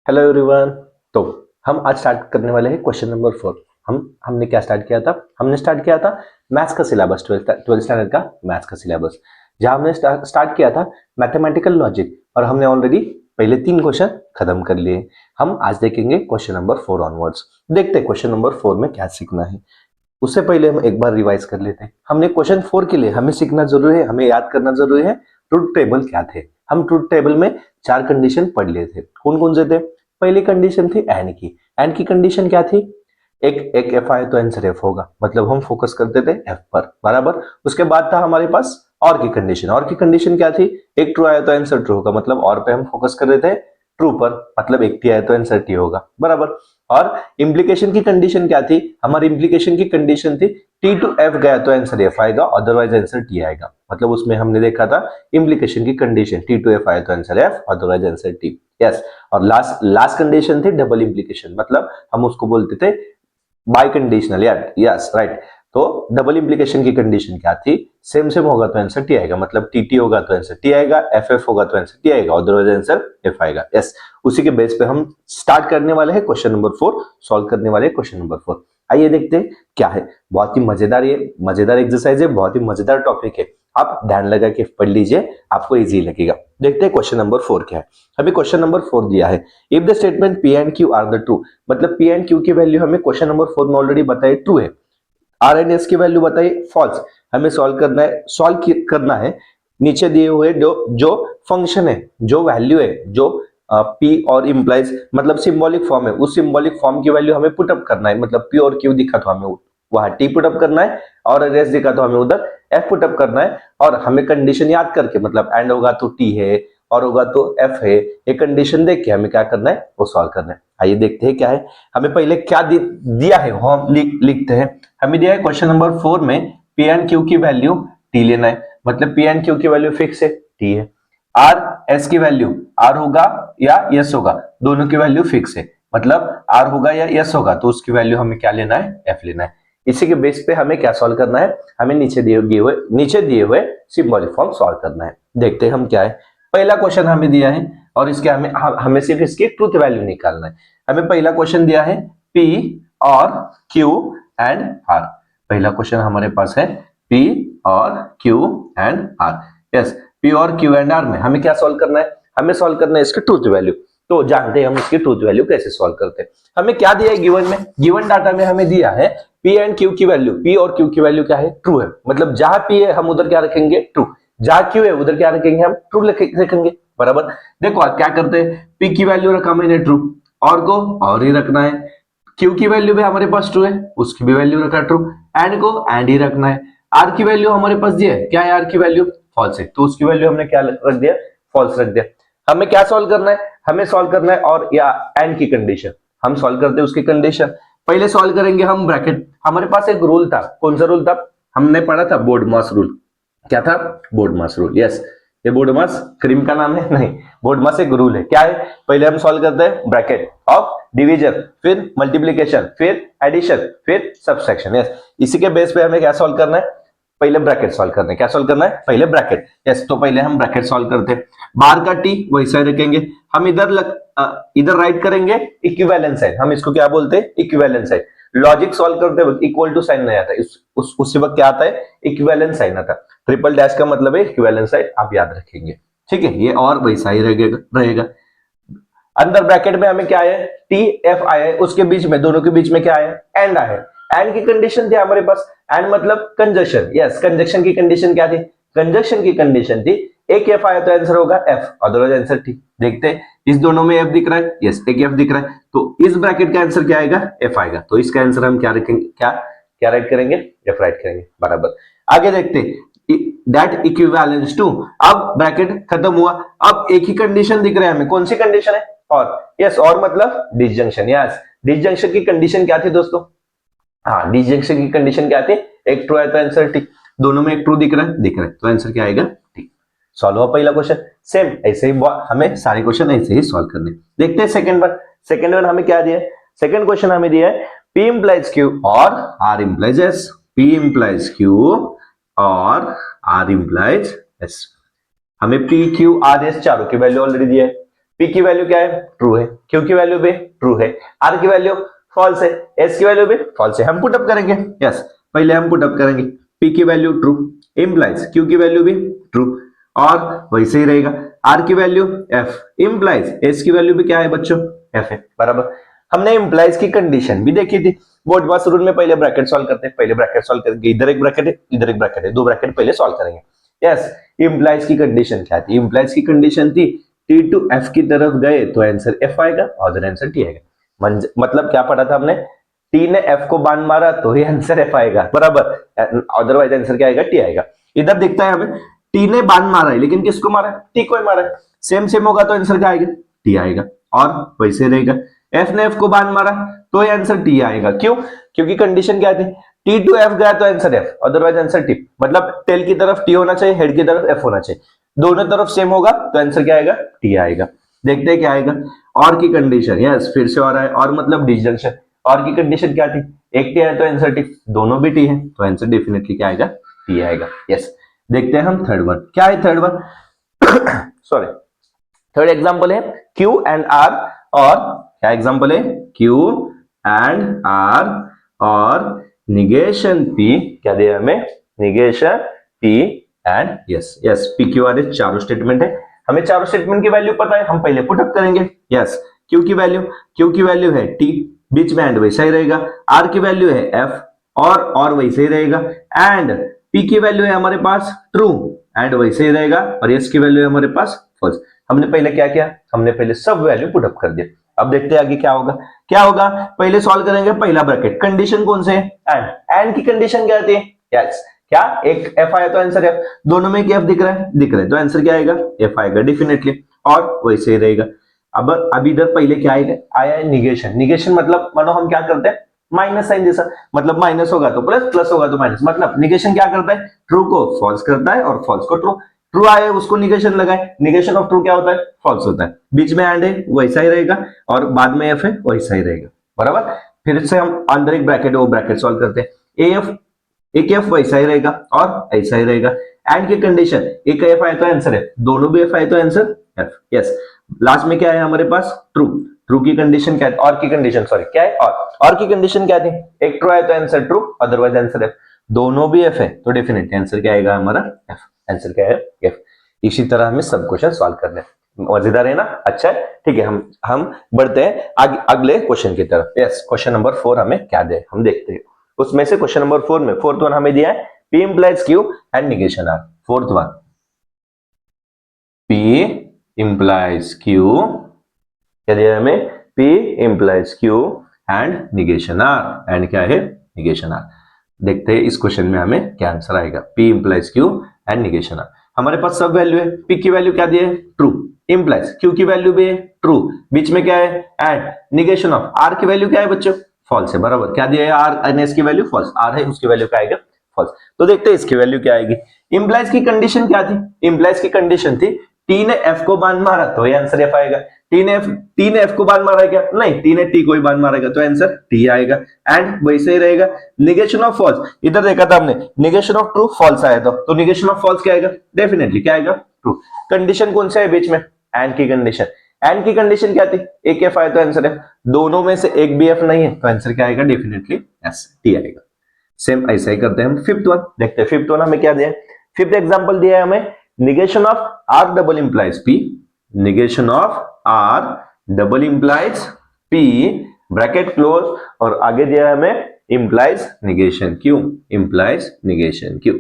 Hello everyone. तो हम आज स्टार्ट करने वाले हैं क्वेश्चन नंबर 4। हमने क्या स्टार्ट किया था? हमने स्टार्ट किया था मैथ्स का सिलेबस, ट्वेल्थ स्टैंडर्ड का मैथ्स का सिलेबस, जहां हमने स्टार्ट किया था मैथमेटिकल लॉजिक, और हमने ऑलरेडी पहले 3 क्वेश्चन खत्म कर लिए। हम आज देखेंगे क्वेश्चन नंबर 4 ऑनवर्ड्स। देखते हैं क्वेश्चन नंबर 4 में क्या सीखना है। उससे पहले हम एक बार रिवाइज कर लेते हैं। हमने क्वेश्चन 4 के लिए हमें सीखना जरूरी है, हमें याद करना जरूरी है ट्रुथ टेबल क्या थे। हम ट्रुथ टेबल में 4 कंडीशन पढ़ लिए थे। कौन कौन से थे? पहली कंडीशन थी एंड की। एंड की कंडीशन क्या थी? एक एक एफ आए तो आंसर एफ होगा, मतलब हम फोकस करते थे एफ पर, बराबर। उसके बाद था हमारे पास और की कंडीशन। और की कंडीशन क्या थी? एक ट्रू आया तो आंसर ट्रू होगा, मतलब और पे हम फोकस कर रहे थे ट्रू पर, मतलब एक टी आया तो आंसर टी होगा, बराबर। और इम्प्लीकेशन की कंडीशन क्या थी? हमारी इम्प्लीकेशन की कंडीशन थी टी टू एफ गया तो आंसर एफ आएगा, अदरवाइज आंसर टी आएगा। मतलब उसमें हमने देखा था इम्प्लीकेशन की कंडीशन टी टू एफ आए तो answer F, otherwise answer T. Yes. और लास्ट कंडीशन थी डबल इम्प्लीकेशन, मतलब हम उसको बोलते थे बाई कंडीशनल। Yes, right. तो डबल इम्प्लीकेशन की कंडीशन क्या थी? सेम सेम होगा तो आंसर टी आएगा, मतलब टी टी होगा तो आंसर टी आएगा, एफ एफ होगा तो आंसर टी आएगा, अदरवाइज आंसर एफ आएगा। यस। उसी के बेस पे हम स्टार्ट करने वाले हैं क्वेश्चन नंबर 4, सॉल्व करने वाले हैं क्वेश्चन नंबर 4। आइए देखते हैं क्या है। बहुत ही मजेदार, ये मजेदार एक्सरसाइज है, बहुत ही मजेदार टॉपिक है। आप ध्यान लगा के पढ़ लीजिए, आपको इजी लगेगा। देखते हैं क्वेश्चन नंबर 4 क्या है। हमें क्वेश्चन नंबर 4 दिया है, if the statement P and Q R the true, मतलब पी एंड क्यू की वैल्यू हमें क्वेश्चन नंबर 4 में ऑलरेडी बताई ट्रू है, आर एंड एस की वैल्यू बताई फॉल्स। हमें सॉल्व करना है नीचे दिए हुए जो जो फंक्शन है, जो वैल्यू है, जो पी और इंप्लाइज मतलब सिंबॉलिक फॉर्म है, उस सिंबॉलिक फॉर्म की वैल्यू हमें पुटअप करना है। मतलब पी और क्यू दिखा तो हमें वहां टी पुटअप करना है, और एस दिखा तो हमें उधर एफ पुटअप करना है। और हमें कंडीशन याद करके, मतलब एंड होगा तो टी है और होगा तो एफ है, ये कंडीशन देख के हमें क्या करना है, वो सॉल्व करना है। आइए देखते हैं क्या है। हमें पहले क्या दिया है वो हम लिखते हैं। हमें दिया है क्वेश्चन नंबर 4 में पी एंड क्यू की वैल्यू टी लेना है, मतलब पी एंड क्यू की वैल्यू फिक्स है, टी है। आर एस की वैल्यू आर होगा या यस होगा, दोनों की वैल्यू फिक्स है, मतलब आर होगा या यस होगा, तो उसकी वैल्यू हमें क्या लेना है, एफ लेना है। इसी के बेस पे हमें क्या सॉल्व करना है, हमें नीचे दिए हुए सिंबॉलिक फॉर्म सॉल्व करना है। देखते हैं हम क्या है। पहला क्वेश्चन हमें दिया है और इसके हमें सिर्फ इसकी ट्रूथ वैल्यू निकालना है। हमें पहला क्वेश्चन दिया है P और Q एंड R। पहला क्वेश्चन हमारे पास है P और Q and R। Yes, P और Q एंड R में हमें क्या सॉल्व करना है? हमें सॉल्व करना है इसकी ट्रूथ वैल्यू। तो जानते हैं हम इसकी ट्रूथ वैल्यू कैसे सॉल्व करते हैं। हमें क्या दिया है गिवन में? गिवन डाटा में हमें दिया है P एंड Q की वैल्यू, P और Q की वैल्यू क्या है, ट्रू है। मतलब जहां P है हम उधर क्या रखेंगे, ट्रू। जहां Q है उधर क्या रखेंगे, हम ट्रू रखेंगे, बराबर। देखो आप क्या करते हैं, P की वैल्यू रखा मैंने ट्रू, और को और ही रखना है। Q की वैल्यू भी हमारे पास ट्रू है, उसकी भी वैल्यू रखा ट्रू। एंड को एंड ही रखना है। R की वैल्यू हमारे पास दी है, क्या है R की वैल्यू, फॉल्स है, तो उसकी वैल्यू हमने क्या रख दिया, फॉल्स रख दिया। हमें क्या सॉल्व करना है, हमें सॉल्व करना है और या एंड की कंडीशन, हम सॉल्व करते हैं उसकी कंडीशन। पहले सॉल्व करेंगे हम ब्रैकेट। हमारे पास एक रूल था, कौन सा रूल था? हमने पढ़ा था बोर्ड मास रूल। क्या था? बोर्ड मास रूल। यस, ये बोर्ड मास क्रीम का नाम है? नहीं, बोर्ड मास एक रूल है। क्या है? पहले हम सॉल्व करते हैं ब्रैकेट ऑफ डिवीजन, फिर मल्टीप्लीकेशन, फिर एडिशन, फिर सब्सट्रैक्शन। यस, इसी के बेस पे हमें क्या सॉल्व करना है, पहले ब्रैकेट सॉल्व करना है। क्या सॉल्व करना है? पहले ब्रैकेट। यस, तो पहले हम ब्रैकेट सॉल्व करते हैं। बाहर का टी वैसा ही रखेंगे, हम इधर राइट करेंगे इक्विवेलेंट साइन, हम इसको क्या बोलते हैं, इक्विवेलेंट साइन। लॉजिक सॉल्व करते वक्त इक्वल टू साइन नहीं आता, उसी वक्त क्या आता है, इक्विवेलेंट साइन आता। ट्रिपल डैश का मतलब है इक्विवेलेंट साइन, आप याद रखेंगे, ठीक है। ये और वैसा ही रहेगा। अंदर ब्रैकेट में हमें क्या है, टी एफ आया है, उसके बीच में, दोनों के बीच में क्या है, एंड आया है। एंड की कंडीशन थी हमारे पास, एंड मतलब कंजक्शन। यस, कंजक्शन की कंडीशन क्या थी, कंजक्शन की कंडीशन थी एक एफ आया तो आंसर होगा एफ, अदरवाइज आंसर टी। देखते हैं इस दोनों में एफ दिख रहा है, यस एक एफ दिख रहा है, तो इस ब्रैकेट का आंसर क्या आएगा, एफ आएगा। तो इसका आंसर हम क्या रखेंगे, क्या क्या राइट करेंगे, एफ राइट करेंगे, बराबर। आगे देखते हैं दैट इक्विवेलेंस टू, अब ब्रैकेट खत्म हुआ, अब एक ही कंडीशन दिख रहा है हमें, कौन सी कंडीशन है, और। यस, और मतलब डिसजंक्शन। यस, डिसजंक्शन की कंडीशन क्या थी दोस्तों, हाँ डिसजंक्शन की कंडीशन क्या थी, एक ट्रू है तो आंसर टी, दोनों में एक ट्रू दिख रहा है, तो आंसर क्या आएगा, टी। सॉल्व हुआ पहला क्वेश्चन। सेम ऐसे ही हमें सारे क्वेश्चन ऐसे ही सॉल्व करने। देखते हैं सेकंड वन हमें क्या दिया है। सेकंड क्वेश्चन हमें दिया है P implies Q और R implies S, P implies Q और R implies S। हमें P Q R S चारों की वैल्यू ऑलरेडी दी है, पी की वैल्यू क्या है, ट्रू है, क्यू की वैल्यू भी ट्रू है, आर की वैल्यू फॉल्स है, एस की वैल्यू भी फॉल्स है। हम पुटअप करेंगे, यस पहले हम पुटअप करेंगे, पी की वैल्यू ट्रू इंप्लाइज क्यू की वैल्यू भी ट्रू और वैसे ही रहेगा, आर की वैल्यू एफ इंप्लाइज एस की वैल्यू भी क्या है बच्चों, एफ है, बराबर। हमने इंप्लाइज की कंडीशन भी देखी थी, वो एडवांस रूल में पहले ब्रैकेट सॉल्व करते हैं, पहले ब्रैकेट सॉल्व करेंगे, इधर एक ब्रैकेट है इधर एक ब्रैकेट है, दो ब्रैकेट पहले सॉल्व करेंगे। यस इंप्लाइज की कंडीशन क्या थी, इंप्लाइज की कंडीशन थी टी टू एफ की तरफ गए तो आंसर एफ आएगा और आंसर टी आएगा। मतलब क्या पढ़ा था हमने, टी ने एफ को बाण मारा तो ही आंसर एफ आएगा, बराबर, अदरवाइज आंसर क्या आएगा, टी आएगा। इधर दिखता है हमें टी ने बाण मारा है लेकिन किसको मारा है, टी को ही मारा है, सेम सेम होगा तो आंसर क्या आएगा, टी आएगा और वैसे रहेगा, एफ ने एफ को बाण मारा तो ये आंसर टी आएगा। क्यों, क्योंकि कंडीशन क्या थी, टी टू एफ गया तो answer F otherwise answer T, मतलब टेल की तरफ टी होना चाहिए, हेड की तरफ एफ होना चाहिए, दोनों तरफ सेम होगा तो आंसर क्या आएगा, टी आएगा। देखते हैं क्या आएगा, और की कंडीशन, यस फिर से और है, और मतलब डिसजंक्शन, और की कंडीशन क्या थी, एक टी है तो आंसर टी, दोनों भी टी है तो आंसर डेफिनेटली क्या आएगा, टी आएगा। यस देखते हैं हम थर्ड वन, क्या है third one sorry third example है क्यू एंड आर, और क्या एग्जांपल है, क्यू एंड आर और निगेशन पी, क्या दिया हमें, negation P and yes yes P Q R, चारों स्टेटमेंट है, हमें चारों स्टेटमेंट की वैल्यू पता है, हम पहले पुटअप करेंगे। यस क्यू की वैल्यू है टी, बीच में एंड वैसा ही रहेगा, आर की वैल्यू है एफ और वैसे ही रहेगा, एंड पी की वैल्यू है हमारे पास ट्रू एंड वैसे ही रहेगा, और एस की वैल्यू है हमारे पास फॉल्स। हमने पहले क्या किया, हमने पहले सब वैल्यू पुटअप कर दिया। अब देखते हैं आगे क्या होगा, क्या होगा, पहले सॉल्व करेंगे पहला ब्रैकेट, कंडीशन कौन से है, एंड की कंडीशन क्या आती है, यस क्या एक एफ आया तो आंसर एफ, दोनों में एक एफ दिख रहा है तो आंसर क्या आएगा, एफ आएगा डेफिनेटली, और वैसे ही रहेगा। अब इधर पहले क्या आएगा, आया है निगेशन, निगेशन मतलब मानो हम क्या करते हैं, माइनस साइन जैसा, मतलब माइनस होगा तो प्लस, प्लस होगा तो माइनस, मतलब निगेशन क्या करता है, ट्रू को फॉल्स करता है और फॉल्स को ट्रू, ट्रू आए उसको निगेशन लगाए, निगेशन ऑफ ट्रू क्या होता है, फॉल्स होता है, बीच में एंड है वैसा ही रहेगा और बाद में एफ है वैसा ही रहेगा, बराबर। फिर से हम अंदर एक ब्रैकेट है वो ब्रैकेट सॉल्व करते हैं, एफ एक एफ वैसा ही रहेगा और ऐसा ही रहेगा, एंड की कंडीशन एक एफ आए तो आंसर है, दोनों भी एफ आए तो आंसर एफ, यस लास्ट में क्या है हमारे पास, ट्रू, ट्रू की कंडीशन क्या है, और की कंडीशन सॉरी क्या है, और की कंडीशन क्या थी, एक ट्रू आए तो answer true otherwise answer F, दोनों भी एफ है तो डेफिनेटली आंसर क्या आएगा हमारा एफ, आंसर क्या है एफ। इसी तरह हमें सब क्वेश्चन सॉल्व करने हैं, मजेदार है ना, अच्छा है, ठीक है। हम बढ़ते हैं आगे अगले क्वेश्चन की तरफ। यस क्वेश्चन नंबर 4 हमें क्या दे, हम देखते हैं उसमें से क्वेश्चन नंबर 4 में फोर्थ वन हमें दिया है P implies Q and negation R। Fourth one P implies Q, क्या दिया है हमें, P implies Q and negation R, and क्या है निगेशन R। देखते हैं इस क्वेश्चन में हमें क्या आंसर आएगा, P implies Q and negation R। हमारे पास सब वैल्यू है, P की वैल्यू क्या दी है, ट्रू, implies Q की वैल्यू भी है ट्रू, बीच में क्या है एंड, निगेशन ऑफ R की वैल्यू क्या है बच्चों, फॉल्स है, बराबर, क्या दिया है आर एन एस की वैल्यू फॉल्स, आर है उसकी वैल्यू क्या आएगा फॉल्स। तो देखते हैं इसकी वैल्यू क्या आएगी। इंप्लाइज की कंडीशन क्या थी, इंप्लाइज की कंडीशन थी टी ने एफ को बाण मारा तो ये आंसर एफ आएगा, टी ने एफ को बाण मारा है क्या, नहीं टी ने टी को ही बाण मारेगा तो आंसर टी आएगा, एंड वैसे ही रहेगा। निगेशन ऑफ फॉल्स, इधर देखा था हमने, निगेशन ऑफ ट्रू फॉल्स आया तो निगेशन ऑफ फॉल्स क्या आएगा, डेफिनेटली क्या आएगा ट्रू। कंडीशन कौन सा है बीच में, एंड की कंडीशन, एंड की कंडीशन क्या थी, एक एफ आया तो आंसर है, दोनों में से एक भी एफ नहीं है तो आंसर क्या आएगा, डेफिनेटली एस टी आएगा। सेम ऐसा ही करते हैं हम फिफ्थ वन, देखते हैं फिफ्थ वन हमें क्या दिया है। फिफ्थ एग्जांपल दिया है हमें, negation of R double implies P, negation of R double implies P bracket close, और आगे दिया है हमें implies negation Q, implies negation Q.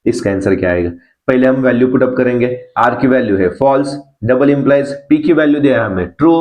इसका आंसर क्या आएगा, पहले हम वैल्यू पुट अप करेंगे, आर की वैल्यू है फॉल्स, डबल इंप्लाइज पी की वैल्यू दिया है हमें true,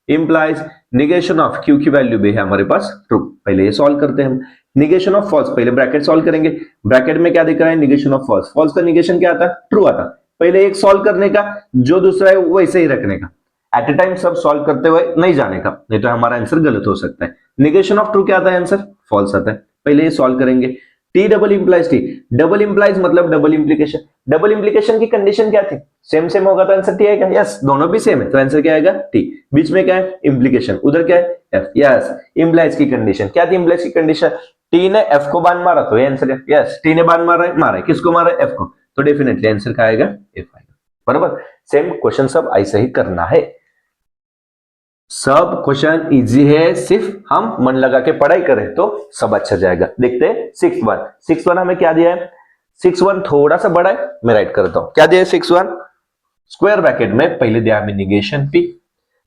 implies negation of Q की वैल्यू भी है हमारे पास ट्रू। पहले ये सॉल्व करते हैं हम, निगेशन ऑफ फॉल्स, पहले ब्रैकेट सॉल्व करेंगे, ब्रैकेट में क्या दिख रहा है, निगेशन ऑफ फॉल्स, फॉल्स का निगेशन क्या आता है, ट्रू आता। पहले एक सॉल्व करने का, जो दूसरा है वैसे ही रखने का, एट ए टाइम सब सॉल्व करते हुए नहीं जाने का, नहीं तो हमारा आंसर गलत हो सकता है। निगेशन ऑफ ट्रू क्या आता है, आंसर फॉल्स आता है। पहले ये सॉल्व करेंगे, T double implies T, double implies मतलब डबल इंप्लीकेशन, डबल इंप्लीकेशन की कंडीशन क्या थी, सेम सेम होगा तो आंसर टी आएगा, यस दोनों भी सेम है तो आंसर क्या आएगा टी, बीच में क्या है इंप्लीकेशन, उधर क्या है एफ, यस इंप्लाइज की कंडीशन क्या थी, इंप्लाइज की कंडीशन टी ने एफ को बाण मारा तो ये आंसर है, यस टी ने बाण मारा है किसको मारा है, एफ को, तो डेफिनेटली आंसर क्या आएगा एफ आएगा, बराबर। सेम क्वेश्चन सब ऐसे ही करना है। सब क्वेश्चन इजी है, सिर्फ हम मन लगा के पढ़ाई करें तो सब अच्छा जाएगा। देखते हैं 6-1। 6-1 हमें क्या दिया है? 6-1 थोड़ा सा बड़ा है, मैं राइट करता हूं। क्या दिया है 6-1? स्क्वायर ब्रैकेट में पहले दिया हमें निगेशन पी।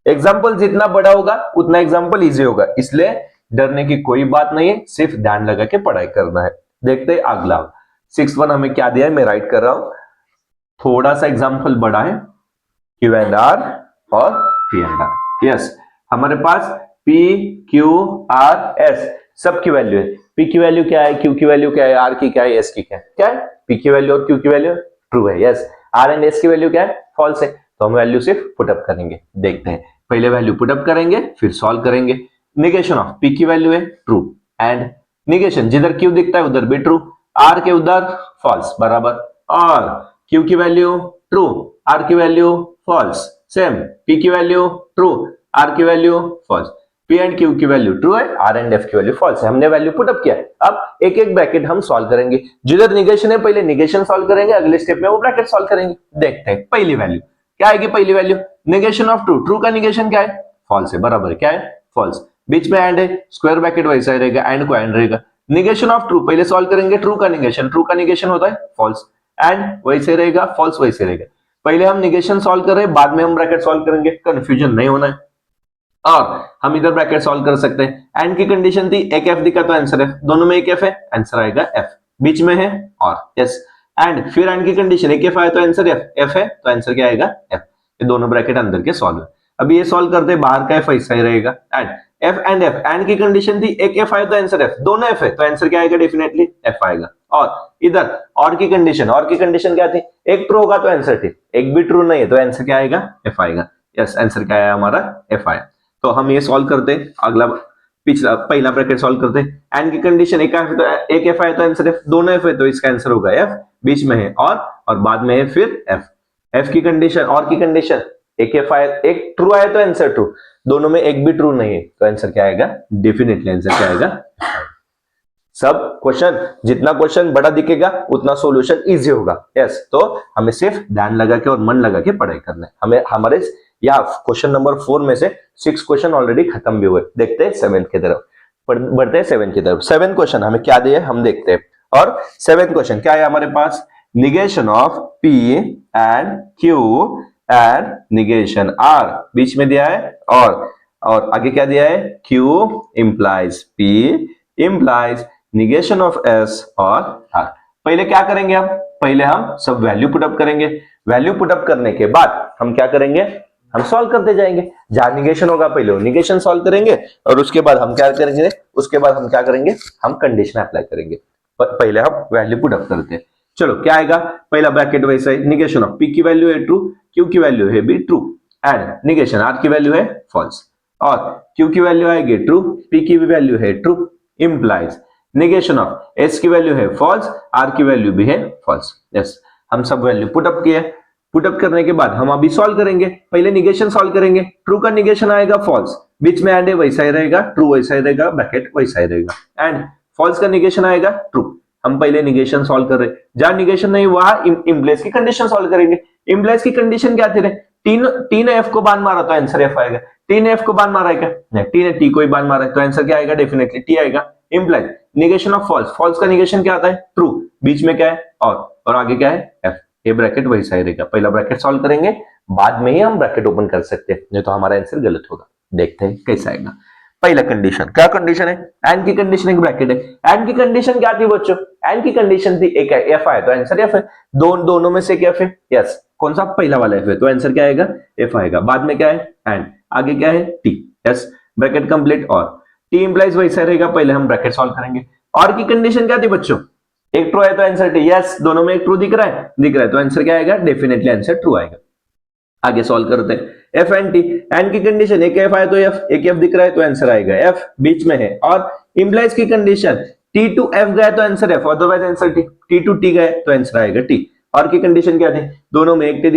एग्जाम्पल जितना बड़ा होगा उतना एग्जाम्पल इजी होगा, इसलिए डरने की कोई बात नहीं है, सिर्फ ध्यान लगा के पढ़ाई करना है। देखते हैं अगला 6-1 हमें क्या दिया है, मैं राइट कर रहा हूं। थोड़ा सा एग्जाम्पल बड़ा है, क्यू एंड आर और पी एंड आर। यस, हमारे पास पी क्यू आर एस सब की वैल्यू है। पी की वैल्यू क्या है, क्यू की वैल्यू क्या है, आर की क्या है, एस की क्या है? क्या है? पी की वैल्यू और क्यू की वैल्यू ट्रू है। यस, आर एंड एस की वैल्यू क्या है? फॉल्स है। तो हम वैल्यू सिर्फ पुटअप करेंगे। देखते हैं, पहले वैल्यू पुटअप करेंगे फिर सॉल्व करेंगे। निगेशन ऑफ पी की वैल्यू है ट्रू एंड निगेशन जिधर क्यू दिखता है उधर भी ट्रू, आर के उधर फॉल्स बराबर, और क्यू की वैल्यू ट्रू, आर की वैल्यू फॉल्स, सेम पी की वैल्यू ट्रू, आर की value false, P and Q की वैल्यू ट्रू है, आर एंड एफ की वैल्यू फॉल्स है। हमने वैल्यू पुट अप किया। अब एक एक ब्रैकेट हम सॉल्व करेंगे। जिधर निगेशन है पहले निगेशन सॉल्व करेंगे, अगले स्टेप में वो ब्रैकेट सॉल्व करेंगे। देखते हैं पहली वैल्यू क्या आएगी। पहली value negation of true, true का निगेशन क्या है? फॉल्स है बराबर है। क्या है? फॉल्स। बीच में एंड है, स्क्वायर ब्रैकेट वैसा ही रहेगा, एंड को एंड रहेगा। निगेशन ऑफ ट्रू पहले सॉल्व करेंगे, ट्रू का निगेशन होता है फॉल्स, एंड वैसे रहेगा, फॉल्स वैसे रहेगा। पहले हम निगेशन सॉल्व कर रहे हैं, बाद में हम ब्रैकेट सॉल्व करेंगे, कंफ्यूजन नहीं होना है। और हम इधर ब्रैकेट सॉल्व कर सकते हैं। एंड की कंडीशन थी एक एफ दिखा तो आंसर एफ, दोनों में एक एफ है, आंसर आएगा एफ। बीच में है और यस, एंड फिर एंड की कंडीशन एक एफ आया तो आंसर एफ, एफ है तो आंसर क्या आएगा? एफ। ये दोनों ब्रैकेट अंदर के सॉल्व है। अभी ये सॉल्व करते, बाहर का एफ ऐसा ही रहेगा, एंड एफ एंड की कंडीशन थी एक एफ आया तो आंसर एफ, दोनों एफ है तो आंसर क्या आएगा? डेफिनेटली एफ आएगा। और इधर और की कंडीशन क्या थी? एक ट्रू होगा तो आंसर ठीक, एक भी ट्रू नहीं है तो आंसर क्या आएगा? एफ आएगा। यस, आंसर क्या आया हमारा? एफ आया। तो हम ये सॉल्व करते हैं, अगला पिछला पहला ब्रैकेट सॉल्व करते हैं। एंड की कंडीशन एक एफ आया तो आंसर एफ, दोनों एफ है तो इसका आंसर होगा एफ, बीच में है और बाद में है फिर एफ। एफ की कंडीशन और की कंडीशन एक एफ आया, एक ट्रू आया तो आंसर ट्रू, दोनों में एक भी ट्रू नहीं है तो आंसर क्या आएगा? डेफिनेटली आंसर क्या आएगा? सब क्वेश्चन जितना क्वेश्चन बड़ा दिखेगा उतना सॉल्यूशन इजी होगा। यस, तो हमें सिर्फ ध्यान लगा के और मन लगा के पढ़ाई करना है। हमें हमारे या क्वेश्चन नंबर 4 में से 6 क्वेश्चन ऑलरेडी खत्म भी हुए। देखते हैं 7 की तरफ, बढ़ते हैं 7 की तरफ। 7 क्वेश्चन हमें क्या दिए हम देखते हैं। और 7 क्वेश्चन क्या है हमारे पास? Negation of P and Q and negation R बीच में दिया है, और आगे क्या दिया है? Q implies P implies negation of S और आर। पहले क्या करेंगे हम? पहले हम सब वैल्यू पुटअप करेंगे। वैल्यू पुटअप करने के बाद हम क्या करेंगे? हम सॉल्व करते जाएंगे। जहां निगेशन होगा पहले निगेशन सॉल्व करेंगे, और उसके बाद हम क्या करेंगे? हम कंडीशन अप्लाई करेंगे। पहले हम वैल्यू पुटअप करते हैं। चलो क्या आएगा? पहला ब्रैकेट वैसा है, निगेशन ऑफ पी की वैल्यू है ट्रू, क्यू की वैल्यू है भी ट्रू, एंड निगेशन आर की वैल्यू है फॉल्स, और क्यू की वैल्यू आएगी ट्रू, पी की भी वैल्यू है true, implies negation of S की वैल्यू है फॉल्स, आर की वैल्यू भी है फॉल्स। यस, हम सब वैल्यू पुटअप किए। पुटअप करने के बाद हम अभी सॉल्व करेंगे। पहले निगेशन सॉल्व करेंगे, ट्रू का निगेशन आएगा फॉल्स, बीच में एंड वैसा ही रहेगा, ट्रू वैसा ही रहेगा, ब्रैकेट वैसा ही रहेगा, एंड फॉल्स का निगेशन आएगा ट्रू। हम पहले निगेशन सॉल्व कर रहे, जहां निगेशन नहीं वहां इम्प्लाइज की कंडीशन सॉल्व करेंगे। इम्प्लाइज की कंडीशन क्या थी? तीन एफ को बांध मारा तो आंसर एफ आएगा। तीन एफ को बांध मारा है क्या? नहीं, तीन टी को ही बांध मारा है तो आंसर क्या आएगा? डेफिनेटली टी आएगा। Implies negation of false, false का निगेशन क्या आता है? ट्रू, बीच में क्या है? और आगे क्या है? एफ। ये ब्रैकेट वैसा ही रहेगा। पहला ब्रैकेट सॉल्व करेंगे, बाद में ही हम ब्रैकेट ओपन कर सकते हैं, नहीं तो हमारा आंसर गलत होगा। देखते हैं कैसा आएगा। पहला कंडीशन क्या कंडीशन है? एंड की कंडीशन एक ब्रैकेट है। एंड की कंडीशन क्या थी बच्चों? एंड की कंडीशन थी एक एफ आया तो आंसर एफ है, दोनों में से क्या एफ है? यस, कौन सा? पहला वाला एफ है तो आंसर क्या आएगा? एफ आएगा। बाद में क्या है? एंड, आगे क्या है? टी। Yes, bracket complete. और टी इंप्लाइज वैसा रहेगा, पहले हम ब्रैकेट सॉल्व करेंगे। और की कंडीशन क्या थी बच्चों? एक ट्रू है तो आंसर टी। यस, दोनों में एक ट्रू दिख रहा है तो आंसर क्या आएगा? डेफिनेटली आंसर ट्रू आएगा। आगे सॉल्व करते हैं। एफ एंड टी, एंड की कंडीशन एक एफ आया तो एफ, एक एफ दिख रहा है तो आंसर आएगा एफ, बीच में है। और इंप्लाइज की कंडीशन टी टू एफ गया तो answer F, otherwise answer T, T two T गए तो आंसर आएगा टी। और की कंडीशन क्या थी? दोनों में एक टी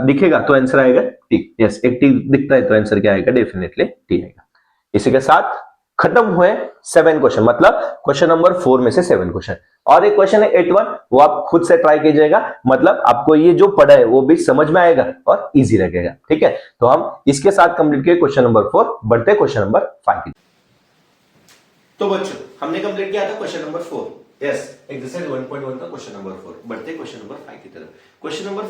दिखेगा तो आंसर आएगा टी। यस, एक टी दिखता है तो आंसर क्या आएगा? डेफिनेटली टी आएगा। इसी के साथ खत्म हुए 7 क्वेश्चन, मतलब क्वेश्चन नंबर 4 में से 7 क्वेश्चन। और एक क्वेश्चन है 8-1, वो आप खुद से ट्राई कीजिएगा, मतलब आपको ये जो पढ़ा है वो भी समझ में आएगा और इजी लगेगा। ठीक है, तो हम इसके साथ कंप्लीट किए क्वेश्चन नंबर 4, बढ़ते क्वेश्चन नंबर 5 की। तो बच्चों हमने कंप्लीट किया था क्वेश्चन नंबर 4, यस, एक्सरसाइज 1.1 का क्वेश्चन नंबर 4, बढ़ते क्वेश्चन नंबर 5 की तरफ। क्वेश्चन नंबर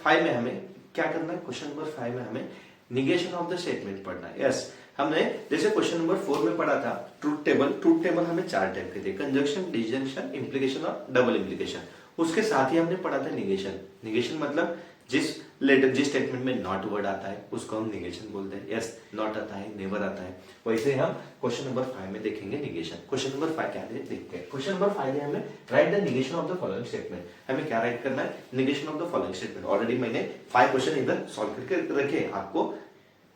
5 में हमें क्या करना है, क्वेश्चन नंबर 5 में हमें निगेशन ऑफ द स्टेटमेंट पढ़ना है। यस, हमने जैसे क्वेश्चन नंबर 4 में पढ़ा था ट्रूथ टेबल हमें 4 टाइप के थे, कंजंक्शन, डिसजंक्शन, इंप्लीकेशन और डबल इंप्लीकेशन। उसके साथ ही हमने पढ़ा था निगेशन। निगेशन मतलब जिस स्टेटमेंट में नॉट वर्ड आता है उसको हम निगेशन बोलते हैं। यस, नॉट आता है, नेवर आता है, वैसे हम क्वेश्चन नंबर 5 में देखेंगे निगेशन। क्वेश्चन नंबर 5 क्या है देखते हैं। क्वेश्चन नंबर 5 में हमें right the negation of the following statement. हमें क्या राइट करना है, negation of the following statement. Already मैंने 5 क्वेश्चन इधर सॉल्व करके रखे आपको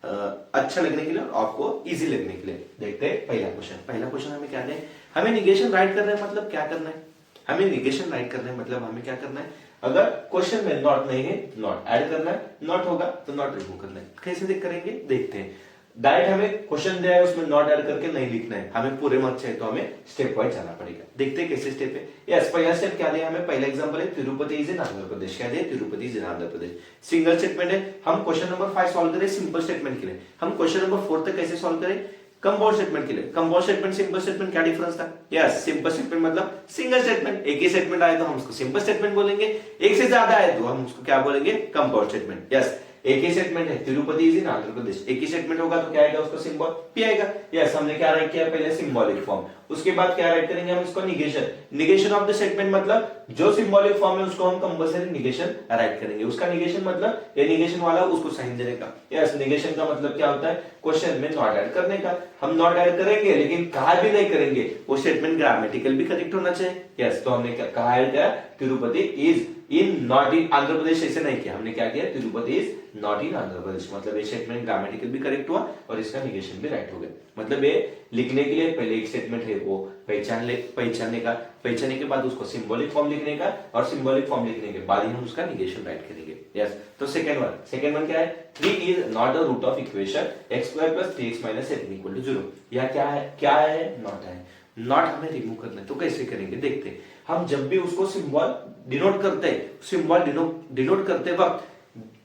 अच्छा लगने के लिए और आपको इजी लगने के लिए। देखते हैं पहला क्वेश्चन हमें क्या है, हमें निगेशन राइट करना है, मतलब क्या करना है, हमें निगेशन राइट करना है मतलब हमें क्या करना है, अगर क्वेश्चन में नॉट नहीं है नॉट ऐड करना है, नॉट होगा तो नॉट रिमूव करना है। कैसे करेंगे देखते हैं। डायरेक्ट हमें क्वेश्चन दिया है उसमें नॉट ऐड करके नहीं लिखना है, हमें पूरे मार्क्स चाहिए तो हमें स्टेप वाइज जाना पड़ेगा। देखते हैं कैसे स्टेप है। यस, पहला स्टेप क्या दिया हमें, पहला एग्जांपल है तिरुपति इज इन आंध्र प्रदेश। क्या दिया, Tirupati is in Andhra Pradesh. Single statement है। हम क्वेश्चन नंबर 5 सॉल्व करें सिंपल स्टेटमेंट के लिए, हम क्वेश्चन नंबर 4 तक कैसे सॉल्व करें कंपाउंड स्टेटमेंट के लिए। कंपाउंड स्टेटमेंट सिंपल स्टेटमेंट क्या डिफरेंस था, यस, सिंपल स्टेटमेंट मतलब सिंगल स्टेटमेंट, एक ही स्टेटमेंट आए तो हम उसको सिंपल स्टेटमेंट बोलेंगे, एक से ज्यादा आए तो हम उसको क्या बोलेंगे कंपाउंड स्टेटमेंट। यस, एक ही स्टेटमेंट है तिरुपति इज इन आंध्र प्रदेश, एक ही स्टेटमेंट होगा तो क्या आएगा उसका सिंबल पी आएगा। यस, हमने क्या राइट किया पहले सिंबॉलिक फॉर्म, उसके बाद क्या राइट करेंगे हम इसको negation. Negation of the statement मतलब जो सिंबॉलिक फॉर्म है उसको हम कंपल्सरी निगेशन राइट करेंगे। उसका निगेशन मतलब ये निगेशन वाला उसको साइन देने का। यस, निगेशन का मतलब क्या होता है, क्वेश्चन में नॉट ऐड करने का। हम नॉट ऐड करेंगे लेकिन कहा भी नहीं करेंगे, वो स्टेटमेंट ग्रामेटिकल भी करेक्ट होना चाहिए। यस, तो हमने क्या कहा है, Tirupati is in not in Andhra Pradesh, ऐसे नहीं किया, हमने क्या किया Tirupati is not in Andhra Pradesh, मतलब ये स्टेटमेंट ग्रामेटिकल भी करेक्ट हुआ और इसका निगेशन भी राइट हो गया। मतलब ये लिखने के लिए पहले एक स्टेटमेंट है वो पहचानने के बाद उसको सिंबॉलिक फॉर्म लिखने का, और सिंबॉलिक फॉर्म लिखने के बाद ही हम उसका निगेशन राइट करेंगे। यस, तो सेकंड वन क्या है, 3 is not the root of equation x² + 3x - 7 = 0। यह क्या है नॉट है। नॉट हमें रिमूव करना है तो कैसे करेंगे देखते हैं। हम जब भी उसको सिंबल डिनोट करते हैं, सिंबल डिनोट करते वक्त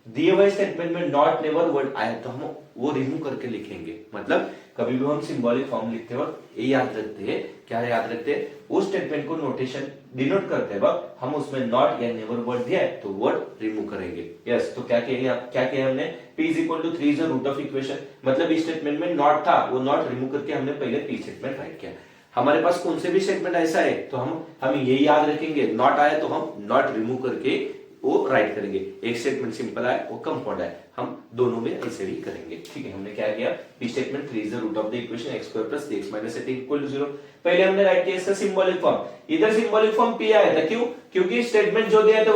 दिए हुए स्टेटमेंट में नॉट नेवर वर्ड आए तो हम वो रिमूव करके लिखेंगे। मतलब कभी भी हम सिंबॉलिक फॉर्म लिखते वक्त ये याद रखते हैं, क्या याद रखते हैं, उस स्टेटमेंट को नोटेशन डिनोट करते वक्त हम उसमें नॉट या नेवर वर्ड दिया है तो वर्ड रिमूव करेंगे। यस, तो क्या किया हमने, p = 3 is the root of equation, मतलब इस स्टेटमेंट में नॉट था वो नॉट रिमूव करके हमने पहले p स्टेटमेंट राइट किया। हमारे पास कौन से भी स्टेटमेंट ऐसा है तो हम यही याद रखेंगे, नॉट आए तो हम नॉट रिमूव करके वो राइट करेंगे। एक स्टेटमेंट सिंपल है वो कंपाउंड है, हम दोनों में ऐसे भी करेंगे। ठीक है, हमने क्या किया, p statement 3 is the root of the equation x² + 3x - 7 = 0। पहले हमने राइट किया इसका सिंबॉलिक फॉर्म, इधर सिंबॉलिक फॉर्म p आया था, क्यों, क्योंकि स्टेटमेंट जो दिया था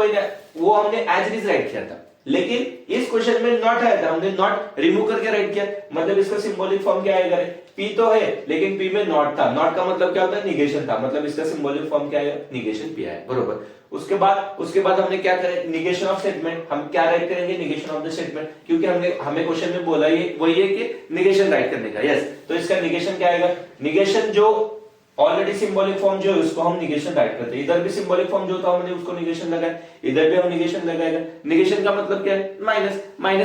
वो हमने एज इट इज राइट किया था, लेकिन इस क्वेश्चन में नॉट आया था, हमने नॉट रिमूव करके राइट किया, मतलब इसका सिंबॉलिक फॉर्म क्या आएगा, p तो है लेकिन p में नॉट था, नॉट का मतलब क्या होता है निगेशन था, मतलब इसका सिंबॉलिक फॉर्म क्या है निगेशन p आया, बरोबर। उसके बाद हमने क्या करें, निगेशन ऑफ स्टेटमेंट, हम क्या राइट करेंगे निगेशन ऑफ द स्टेटमेंट, क्योंकि हमें क्वेश्चन में बोला ये वही है कि निगेशन राइट करने का। यस, तो इसका निगेशन क्या आएगा, निगेशन जो ऑलरेडी सिंबॉलिक फॉर्म जो है उसको हम निगेशन राइट करते हैं, इधर भी सिंबॉलिक फॉर्म जो था हमने उसको निगेशन लगाया, इधर भी हम निगेशन लगाएगा। निगेशन का मतलब क्या है, माइनस,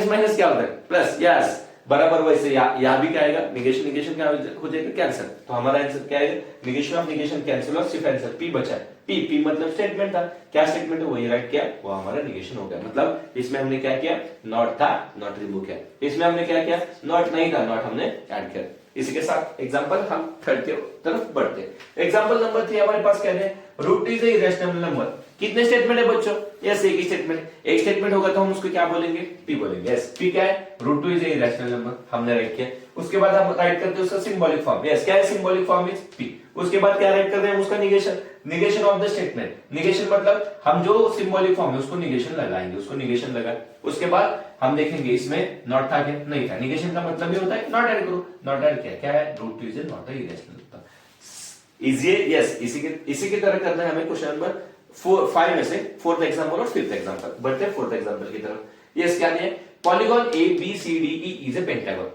माइनस क्या होता है प्लस। यस, बराबर वैसे यहां भी क्या आएगा, निगेशन क्या हो जाएगा कैंसिल, तो हमारा आंसर क्या आएगा, निगेशन ऑफ निगेशन कैंसिल और सिर्फ आंसर p बचा है। p मतलब स्टेटमेंट था, क्या स्टेटमेंट है वही राइट किया, वो हमारा निगेशन हो गया। मतलब इसमें हमने क्या किया, नॉट था नॉट रिमूव किया, इसमें हमने क्या किया, नॉट नहीं था नॉट हमने ऐड किया। इसी के साथ एग्जांपल हम थर्ड की तरफ बढ़ते हैं। एग्जांपल नंबर 3 हमारे पास क्या है, root is a irrational number. कितने स्टेटमेंट है बच्चों, यस एक ही स्टेटमेंट, एक स्टेटमेंट होगा तो हम उसको क्या बोलेंगे, p बोलेंगे। यस, p क्या है, root 2 is a irrational number, हमने राइट किया। उसके बाद हम राइट करते हैं उसका सिंबॉलिक फॉर्म। यस, क्या है सिंबॉलिक फॉर्म इज p। उसके बाद क्या राइट करते हैं उसका negation of the statement. Negation मतलब हम जो सिंबॉलिक फॉर्म है उसको निगेशन लगाएंगे, उसको निगेशन लगाए। उसके बाद हम देखेंगे इसमें नॉट था क्या, नहीं था, निगेशन का मतलब भी होता है नॉट ऐड करो, नॉट ऐड क्या है, root 2 is not a irrational number. Easy है। यस, इसी की तरह करना है हमें क्वेश्चन नंबर 5 में से फोर्थ एग्जांपल और फिफ्थ एग्जांपल। बढ़ते हैं फोर्थ एग्जांपल की तरफ। यस, क्या है, polygon ABCDE is a pentagon.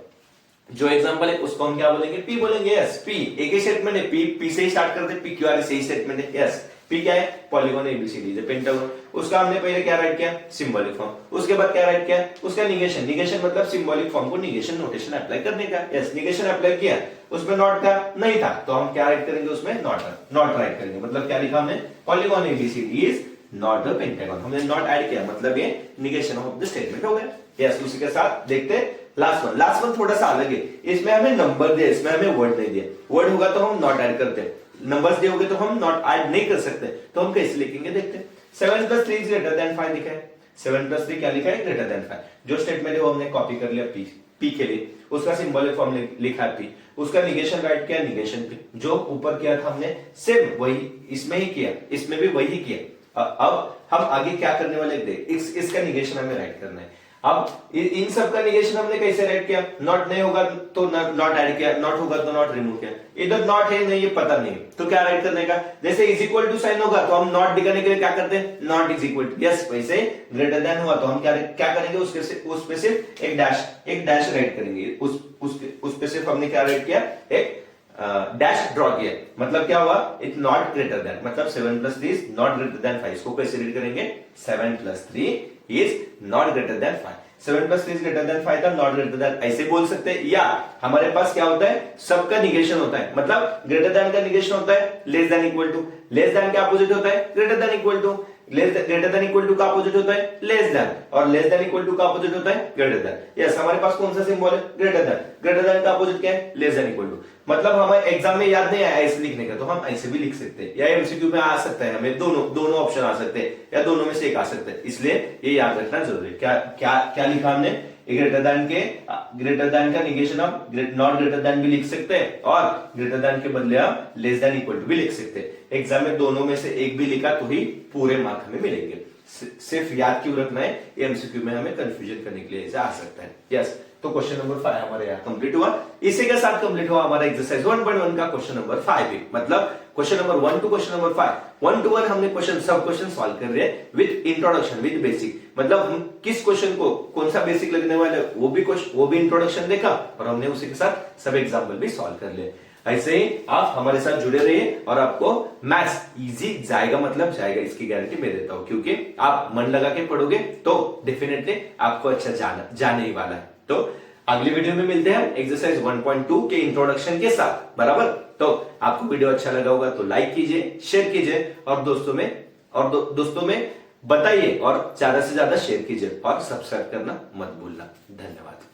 जो एग्जांपल है उसको हम क्या बोलेंगे, पी बोलेंगे। यस, पी एक ही स्टेटमेंट है, पी से ही स्टार्ट करते, पी क्यू आर से ही स्टेटमेंट है। यस, पी क्या है, पॉलीगॉन एबीसीडी है, पेंटागन। उसका हमने पहले क्या राइट किया, सिंबॉलिक फॉर्म। उसके बाद क्या राइट किया, उसका निगेशन। निगेशन मतलब सिंबॉलिक फॉर्म को निगेशन नोटेशन अप्लाई करने का। यस, निगेशन अप्लाई किया, उसमें नॉट था नहीं था, तो हम क्या राइट करेंगे, उसमें नॉट राइट करेंगे। मतलब क्या लिखा हमने, polygon ABCD is not the pentagon. हमने नॉट ऐड किया, मतलब ये निगेशन ऑफ द स्टेटमेंट हो गया। यस, उसी के साथ देखते हैं लास्ट वन थोड़ा सा अलग है। इसमें हमें नंबर दिया, इसमें हमें वर्ड नहीं दिया। वर्ड होगा तो हम नॉट ऐड करते हैं, नंबर्स दिए होंगे तो हम नॉट ऐड नहीं कर सकते, तो हम कैसे लिखेंगे देखते हैं। 7 + 3 ग्रेटर देन 5 लिखा है। 7 + 3 क्या लिखा है, ग्रेटर देन 5। जो स्टेटमेंट है वो हमने कॉपी कर लिया पी के लिए, उसका सिंबॉलिक फॉर्म लिखा है पी, उसका निगेशन राइट किया, निगेशन पी। जो ऊपर किया था हमने सेम वही इसमें ही किया, इसमें भी वही किया। अब हम आगे क्या करने वाले देख, इसका निगेशन हमें राइट करना है। अब इन सब का निगेशन हमने कैसे राइट किया, नॉट नहीं होगा तो नॉट ऐड किया, नॉट होगा तो नॉट रिमूव किया। इधर नॉट है नहीं, ये पता नहीं, तो क्या राइट करने का, जैसे इज इक्वल टू साइन होगा तो हम नॉट दिखाने के लिए क्या करते हैं, not is equal to. Yes, वैसे ग्रेटर देन हुआ तो हम क्या करेंगे, उसपे सिर्फ एक डैश राइट करेंगे। उस पे सिर्फ हमने क्या राइट किया, एक डैश ड्रॉ किया। मतलब क्या हुआ, इट नॉट ग्रेटर देन, मतलब 7 + 3 इज नॉट ग्रेटर देन 5। इसको कैसे रीड करेंगे, 7 + 3 is not greater than 5। 7 + 3 is greater than 5 था, not greater than ऐसे बोल सकते हैं। या हमारे पास क्या होता है, सबका निगेशन होता है, मतलब ग्रेटर देन का निगेशन होता है less than equal to, less than का अपोजिट होता है greater than equal to, greater than equal to का अपोजिट होता है लेस देन, और लेस देन इक्वल टू का अपोजिट होता है ग्रेटर देन। यस, हमारे पास कौन सा सिंबल है, ग्रेटर देन। ग्रेटर देन का अपोजिट क्या है, लेस देन इक्वल टू। मतलब हमें एग्जाम में याद नहीं आया ऐसे लिखने का, तो हम ऐसे भी लिख सकते हैं, या एमसीक्यू में आ सकता है, हमें दोनों ऑप्शन आ सकते हैं, या दोनों में से एक आ सकता है, इसलिए ये याद रखना जरूरी है। क्या लिखा हमने, ग्रेटर देन का निगेशन आप नॉट ग्रेटर देन भी लिख सकते हैं, और ग्रेटर देन के बदले आप लेस देन इक्वल टू भी लिख सकते हैं। एग्जाम में दोनों में से एक भी लिखा तो ही पूरे मार्क हमें मिलेंगे। सिर्फ याद क्यों रखना है, एमसीक्यू में हमें कंफ्यूजन करने के लिए ऐसा आ सकता है। यस, तो क्वेश्चन नंबर 5 हमारे यहाँ कंप्लीट हुआ। इसी के साथ कंप्लीट हुआ हमारा एक्सरसाइज 1.1 का क्वेश्चन नंबर 5 भी। मतलब question number 1 to question number 5, 1 to 1 हमने सब क्वेश्चन सॉल्व कर रहे हैं विद इंट्रोडक्शन, विद बेसिक। मतलब हम किस क्वेश्चन को कौन सा बेसिक लगने वाला है वो भी इंट्रोडक्शन देखा, और हमने उसी के साथ सब एग्जाम्पल भी सॉल्व कर लिए। ऐसे ही आप हमारे साथ जुड़े रहिए और आपको मैथ्स इजी जाएगा, मतलब जाएगा, इसकी गारंटी मैं देता हूं, क्योंकि आप मन लगा के पढ़ोगे तो डेफिनेटली आपको अच्छा जाने ही वाला है। तो अगली वीडियो में मिलते हैं एक्सरसाइज 1.2 के इंट्रोडक्शन के साथ, बराबर। तो आपको वीडियो अच्छा लगा होगा तो लाइक कीजिए, शेयर कीजिए, और दोस्तों में बताइए, और ज्यादा से ज्यादा शेयर कीजिए, और सब्सक्राइब करना मत भूलना। धन्यवाद।